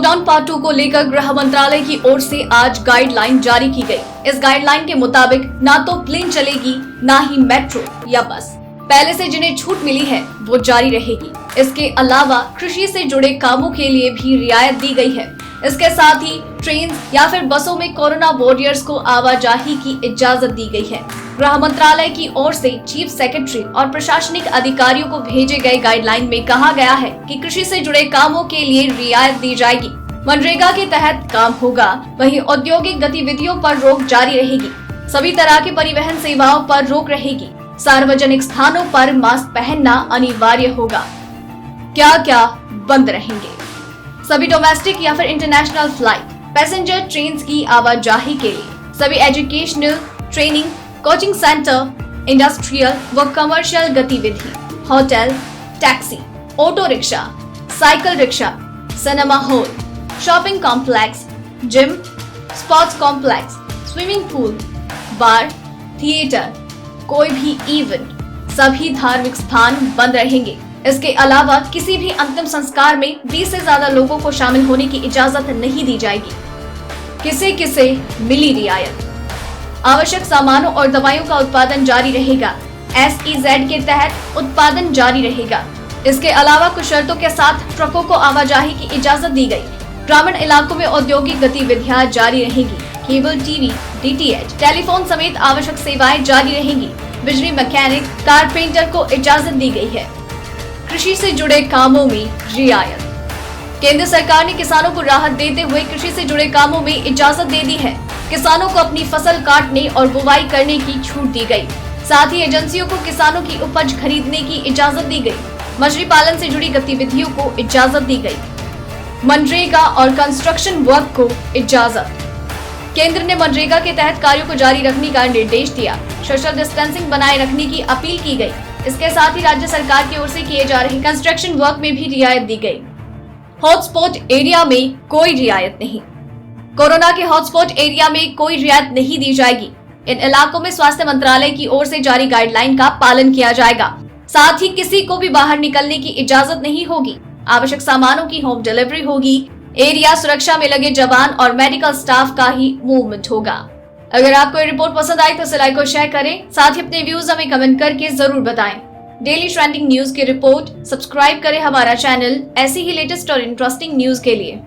Lockdown part 2 को लेकर गृह मंत्रालय की ओर से आज गाइडलाइन जारी की गई। इस गाइडलाइन के मुताबिक ना तो प्लेन चलेगी, ना ही मेट्रो या बस। पहले से जिन्हें छूट मिली है वो जारी रहेगी। इसके अलावा कृषि से जुड़े कामों के लिए भी रियायत दी गई है। इसके साथ ही ट्रेन या फिर बसों में कोरोना वॉरियर्स को आवाजाही की इजाजत दी गई है। गृह मंत्रालय की ओर से चीफ सेक्रेटरी और प्रशासनिक अधिकारियों को भेजे गए गाइडलाइन में कहा गया है कि कृषि से जुड़े कामों के लिए रियायत दी जाएगी। मनरेगा के तहत काम होगा, वहीं औद्योगिक गतिविधियों पर रोक जारी रहेगी। सभी तरह के परिवहन सेवाओं पर रोक रहेगी। सार्वजनिक स्थानों पर मास्क पहनना अनिवार्य होगा। क्या क्या बंद रहेंगे? सभी डोमेस्टिक या फिर इंटरनेशनल फ्लाइट, पैसेंजर ट्रेन की आवाजाही के लिए, सभी educational, training, coaching centre, industrial व कमर्शियल गतिविधि, hotel, taxi, auto rickshaw, cycle rickshaw, cinema hall, shopping complex, gym, sports complex, swimming pool, bar, theatre, कोई भी इवेंट, सभी धार्मिक स्थान बंद रहेंगे। इसके अलावा किसी भी अंतिम संस्कार में 20 से ज्यादा लोगों को शामिल होने की इजाजत नहीं दी जाएगी। किसे मिली रियायत? आवश्यक सामानों और दवाइयों का उत्पादन जारी रहेगा। SEZ के तहत उत्पादन जारी रहेगा। इसके अलावा कुछ शर्तों के साथ ट्रकों को आवाजाही की इजाजत दी गई। ग्रामीण इलाकों में औद्योगिक गतिविधियां जारी रहेंगी। केबल टीवी, DTH, टेलीफोन समेत आवश्यक सेवाएं जारी रहेंगी। बिजली मैकेनिक, कारपेंटर को इजाजत दी गई है। कृषि से जुड़े कामों में रियायत। केंद्र सरकार ने किसानों को राहत देते हुए कृषि से जुड़े कामों में इजाजत दे दी है। किसानों को अपनी फसल काटने और बुवाई करने की छूट दी गई। साथ ही एजेंसियों को किसानों की उपज खरीदने की इजाजत दी गई। मछली पालन से जुड़ी गतिविधियों को इजाजत दी गई। मनरेगा और कंस्ट्रक्शन वर्क को इजाजत। केंद्र ने मनरेगा के तहत कार्यों को जारी रखने का निर्देश दिया। सोशल डिस्टेंसिंग बनाए रखने की अपील की गई। इसके साथ ही राज्य सरकार की ओर से किए जा रहे कंस्ट्रक्शन वर्क में भी रियायत दी गई। हॉटस्पॉट एरिया में कोई रियायत नहीं। कोरोना के हॉटस्पॉट एरिया में कोई रियायत नहीं दी जाएगी। इन इलाकों में स्वास्थ्य मंत्रालय की ओर से जारी गाइडलाइन का पालन किया जाएगा। साथ ही किसी को भी बाहर निकलने की इजाजत नहीं होगी। आवश्यक सामानों की होम डिलीवरी होगी। एरिया सुरक्षा में लगे जवान और मेडिकल स्टाफ का ही मूवमेंट होगा। अगर आपको ये रिपोर्ट पसंद आई तो इसे लाइक और शेयर करें। साथ ही अपने व्यूज हमें कमेंट करके जरूर बताएं। डेली ट्रेंडिंग न्यूज की रिपोर्ट सब्सक्राइब करें हमारा चैनल ऐसी ही लेटेस्ट और इंटरेस्टिंग न्यूज के लिए।